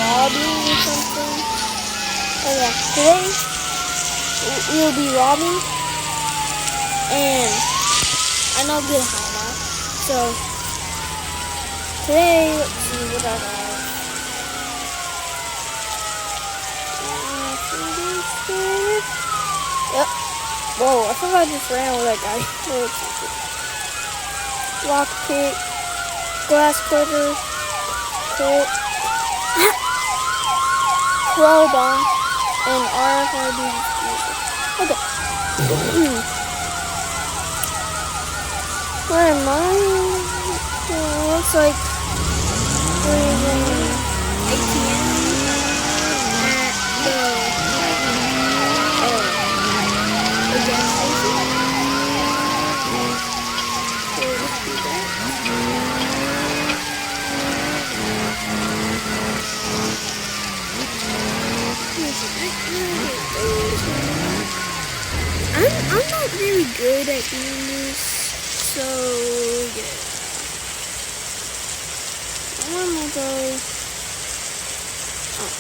robbing or something. Oh yeah, today we'll be robbing, and I know I'm getting high now. So today, let's see what I have. Yep. Whoa, I thought I just ran over that guy. Lock pick, glass cutter, coat, crowbar, and RFID music. Okay. Where am I? Looks like there's an ATM at the gas station. So let's do that. I'm not very good at doing this, so yeah. I'm gonna go. Oh,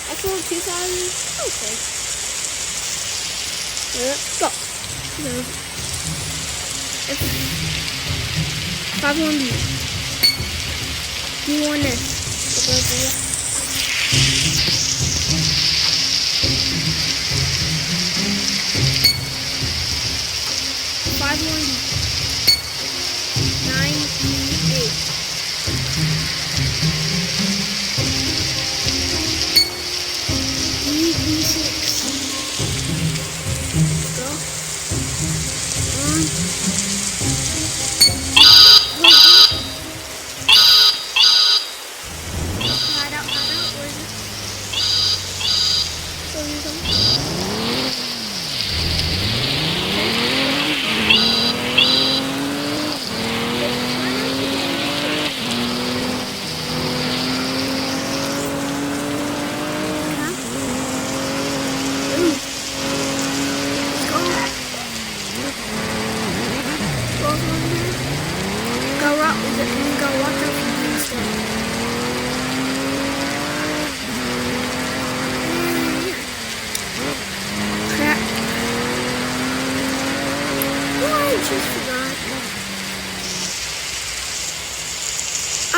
I sold 2,000. Okay. Let's go. No. 5-1 B. D1 S. 5-1 9E8. E6. Go. Hide out. Where is it? Where you going? I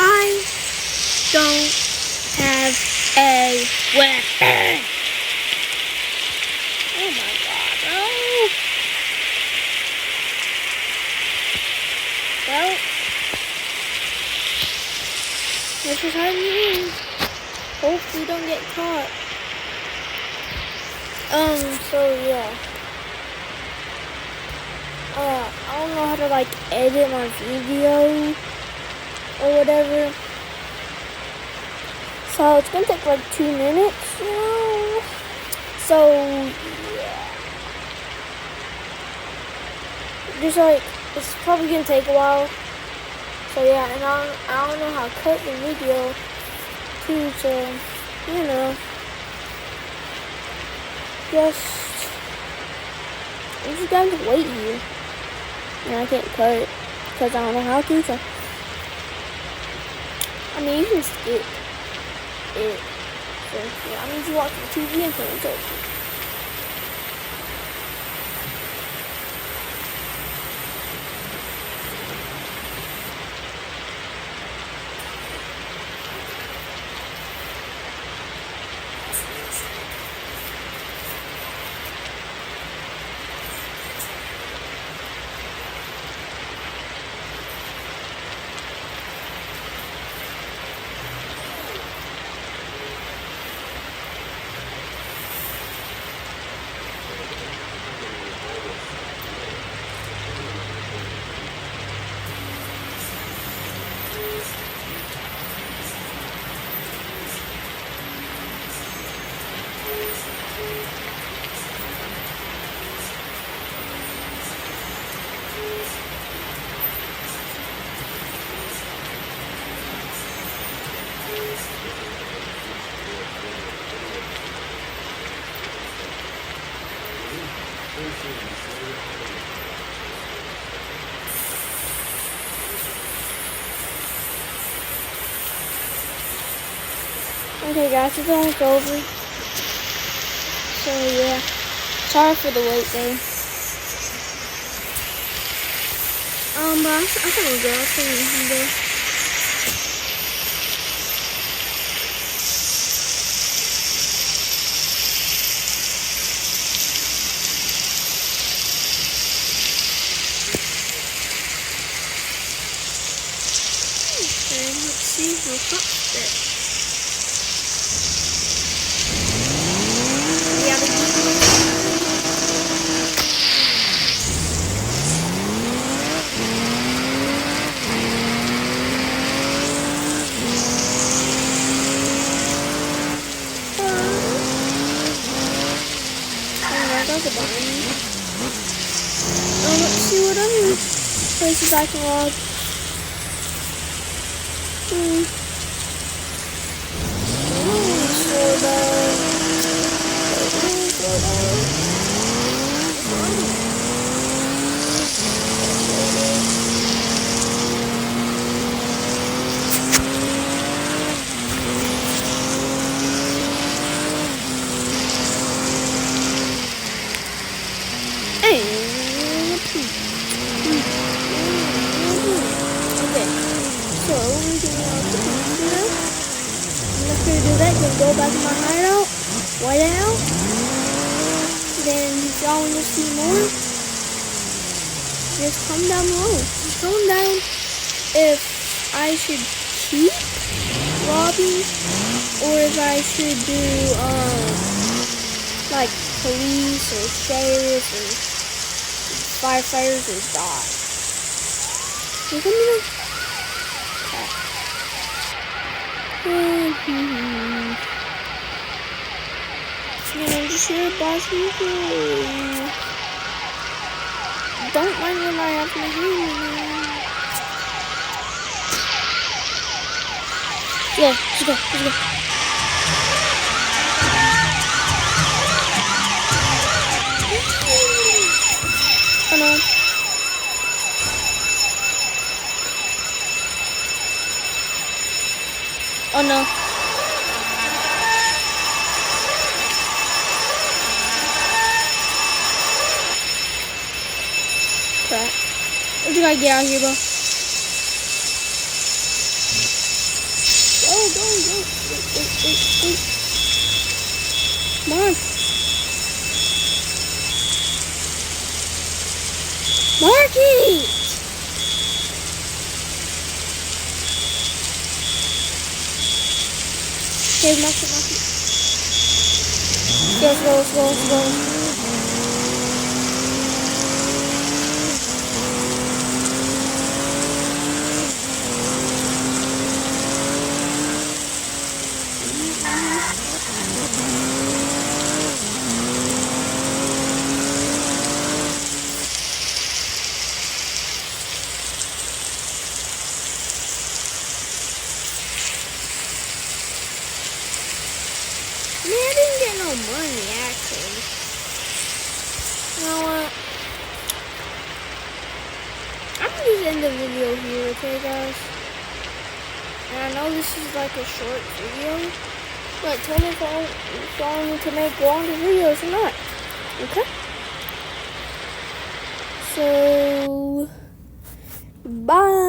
don't have a weapon. Oh my god, no. Well, this is how you hope we don't get caught. So yeah. I don't know how to like edit my video or whatever. So it's gonna take like 2 minutes, you know. So yeah. Just like it's probably gonna take a while. So yeah, and I don't know how to cut the video too, so you know. I'm just going to wait here. And I can't cut it because I don't know how to. So I mean, you can skip it. So yeah, I mean, you watch the TV until it's over. Okay, guys, it's almost over. So yeah, sorry for the wait though. But I think we're good. I think we can go. And let's see how fast it. Yeah, let's see what other places I can log. Slow down. Slow down. Go back to my hideout, white out. Then if y'all want to see more, just comment down below. Just comment down if I should keep robbing or if I should do like police or sheriff or firefighters or die. Just let me know. I'm just here to buy some food. Don't mind when I have my hand. Yeah, let's go, let's go. Oh no. Oh no. Crap. We just gotta get out of here, bro. Go. Wait. Mark. Marky! Okay, knock it. Let's go. Man, I didn't get no money, actually. You know what? I'm gonna just end the video here, okay, guys? And I know this is like a short video, but tell me if I want to make longer videos or not, okay? So, bye!